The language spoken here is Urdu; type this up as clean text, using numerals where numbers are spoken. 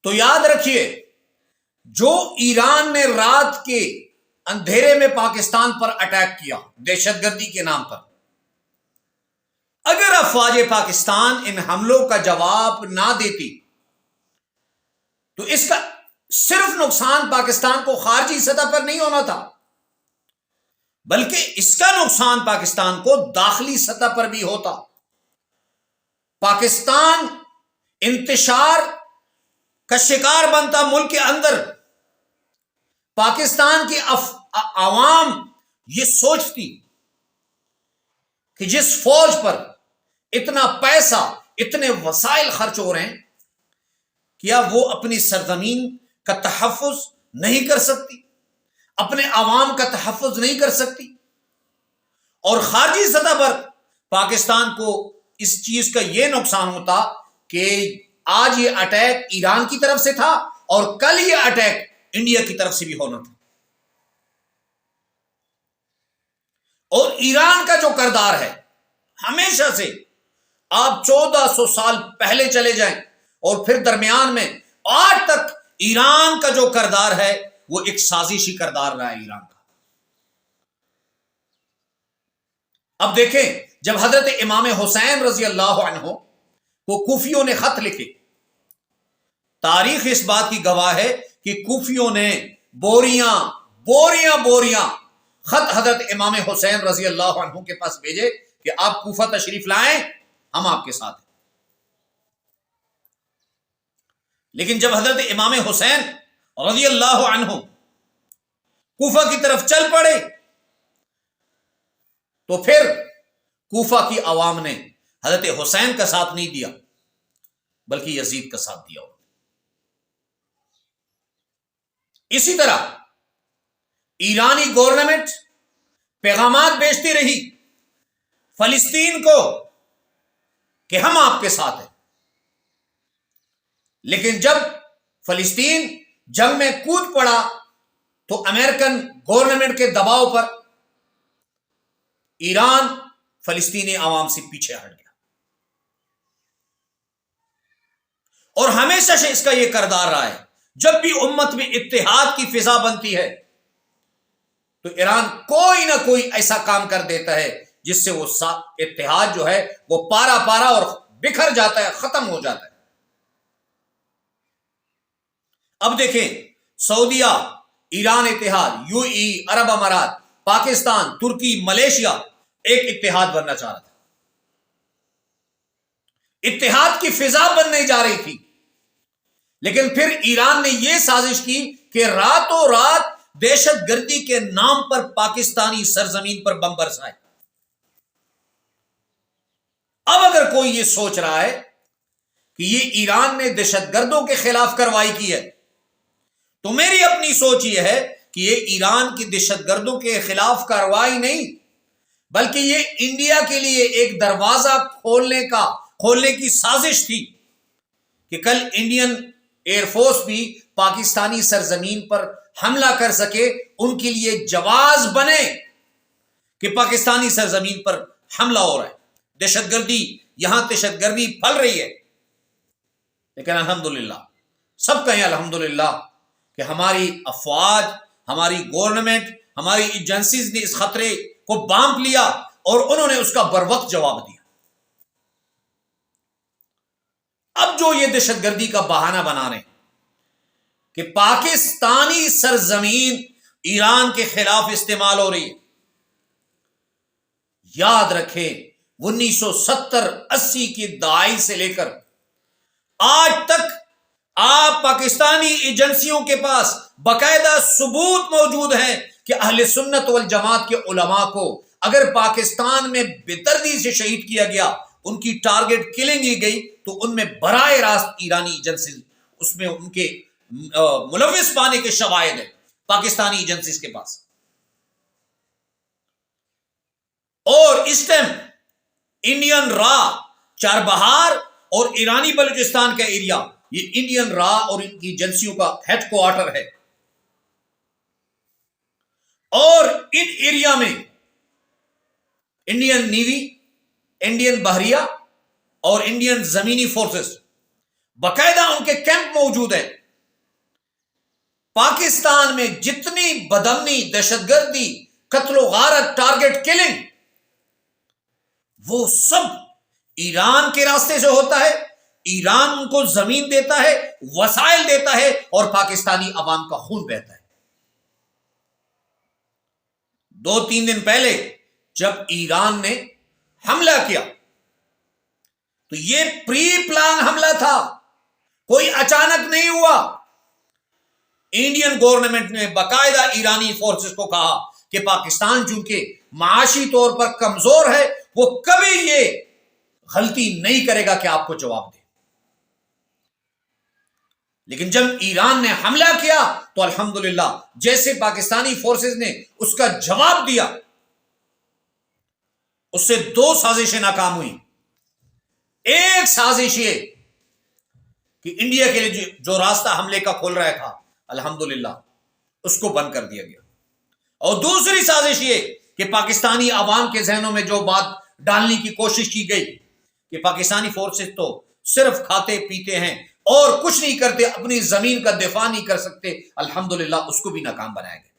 تو یاد رکھیے، جو ایران نے رات کے اندھیرے میں پاکستان پر اٹیک کیا دہشت گردی کے نام پر، اگر افواج پاکستان ان حملوں کا جواب نہ دیتی تو اس کا صرف نقصان پاکستان کو خارجی سطح پر نہیں ہونا تھا، بلکہ اس کا نقصان پاکستان کو داخلی سطح پر بھی ہوتا۔ پاکستان انتشار کا شکار بنتا ملک کے اندر، پاکستان کی عوام یہ سوچتی کہ جس فوج پر اتنا پیسہ، اتنے وسائل خرچ ہو رہے ہیں، کیا وہ اپنی سرزمین کا تحفظ نہیں کر سکتی، اپنے عوام کا تحفظ نہیں کر سکتی؟ اور خارجی سطح پر پاکستان کو اس چیز کا یہ نقصان ہوتا کہ آج یہ اٹیک ایران کی طرف سے تھا اور کل یہ اٹیک انڈیا کی طرف سے بھی ہونا تھا۔ اور ایران کا جو کردار ہے ہمیشہ سے، آپ 1400 سال پہلے چلے جائیں اور پھر درمیان میں آج تک ایران کا جو کردار ہے وہ ایک سازشی کردار رہا ہے ایران کا۔ اب دیکھیں، جب حضرت امام حسین رضی اللہ عنہ کو کوفیوں نے خط لکھے، تاریخ اس بات کی گواہ ہے کہ کوفیوں نے بوریاں بوریاں بوریاں خط حضرت امام حسین رضی اللہ عنہ کے پاس بھیجے کہ آپ کوفہ تشریف لائیں، ہم آپ کے ساتھ ہیں۔ لیکن جب حضرت امام حسین رضی اللہ عنہ کوفہ کی طرف چل پڑے تو پھر کوفہ کی عوام نے حضرت حسین کا ساتھ نہیں دیا بلکہ یزید کا ساتھ دیا۔ اسی طرح ایرانی گورنمنٹ پیغامات بھیجتی رہی فلسطین کو کہ ہم آپ کے ساتھ ہیں، لیکن جب فلسطین جنگ میں کود پڑا تو امریکن گورنمنٹ کے دباؤ پر ایران فلسطینی عوام سے پیچھے ہٹ گیا۔ اور ہمیشہ سے اس کا یہ کردار رہا ہے، جب بھی امت میں اتحاد کی فضا بنتی ہے تو ایران کوئی نہ کوئی ایسا کام کر دیتا ہے جس سے وہ اتحاد جو ہے وہ پارا پارا اور بکھر جاتا ہے، ختم ہو جاتا ہے۔ اب دیکھیں، سعودیہ، ایران اتحاد، یو ای، عرب امارات، پاکستان، ترکی، ملیشیا ایک اتحاد بننا چاہ رہا تھا، اتحاد کی فضا بننے جا رہی تھی، لیکن پھر ایران نے یہ سازش کی کہ راتوں رات دہشت گردی کے نام پر پاکستانی سرزمین پر بم برسائے۔ اب اگر کوئی یہ سوچ رہا ہے کہ یہ ایران نے دہشت گردوں کے خلاف کارروائی کی ہے تو میری اپنی سوچ یہ ہے کہ یہ ایران کی دہشت گردوں کے خلاف کارروائی نہیں، بلکہ یہ انڈیا کے لیے ایک دروازہ کھولنے کی سازش تھی کہ کل انڈین ایئر فورس بھی پاکستانی سرزمین پر حملہ کر سکے، ان کے لیے جواز بنے کہ پاکستانی سرزمین پر حملہ ہو رہا ہے، دہشت گردی، یہاں دہشت گردی پھل رہی ہے۔ لیکن الحمدللہ، سب کہیں الحمدللہ کہ ہماری افواج، ہماری گورنمنٹ، ہماری ایجنسیز نے اس خطرے کو بانپ لیا اور انہوں نے اس کا بروقت جواب دیا۔ اب جو یہ دہشت گردی کا بہانہ بنا رہے ہیں کہ پاکستانی سرزمین ایران کے خلاف استعمال ہو رہی ہے، یاد رکھیں 1970-80 کی دہائی سے لے کر آج تک آپ پاکستانی ایجنسیوں کے پاس باقاعدہ ثبوت موجود ہیں کہ اہل سنت والجماعت کے علماء کو اگر پاکستان میں بے دردی سے شہید کیا گیا، ان کی ٹارگٹ کلنگ ہی گئی، تو ان میں براہ راست ایرانی ایجنسیز اس میں ان کے ملوث پانے کے شواہد ہیں پاکستانی ایجنسیز کے پاس۔ اور اس ٹائم انڈین را، چاربہار اور ایرانی بلوچستان کا ایریا، یہ انڈین را اور ان کی ایجنسیوں کا ہیڈ کوارٹر ہے، اور ان ایریا میں انڈین نیوی، انڈین بحریہ اور انڈین زمینی فورسز باقاعدہ ان کے کیمپ موجود ہیں. پاکستان میں جتنی بدامنی، دہشت گردی، قتل و غارت، ٹارگٹ کلنگ، وہ سب ایران کے راستے سے ہوتا ہے. ایران ان کو زمین دیتا ہے، وسائل دیتا ہے، اور پاکستانی عوام کا خون بہتا ہے. 2-3 دن پہلے جب ایران نے حملہ کیا تو یہ پری پلان حملہ تھا، کوئی اچانک نہیں ہوا. انڈین گورنمنٹ نے باقاعدہ ایرانی فورسز کو کہا کہ پاکستان چونکہ معاشی طور پر کمزور ہے، وہ کبھی یہ غلطی نہیں کرے گا کہ آپ کو جواب دے. لیکن جب ایران نے حملہ کیا تو الحمدللہ جیسے پاکستانی فورسز نے اس کا جواب دیا، اس سے 2 سازشیں ناکام ہوئی. ایک سازش یہ کہ انڈیا کے لیے جو راستہ حملے کا کھول رہا تھا الحمدللہ اس کو بند کر دیا گیا، اور دوسری سازش یہ کہ پاکستانی عوام کے ذہنوں میں جو بات ڈالنے کی کوشش کی گئی کہ پاکستانی فورسز تو صرف کھاتے پیتے ہیں اور کچھ نہیں کرتے، اپنی زمین کا دفاع نہیں کر سکتے، الحمدللہ اس کو بھی ناکام بنایا گیا.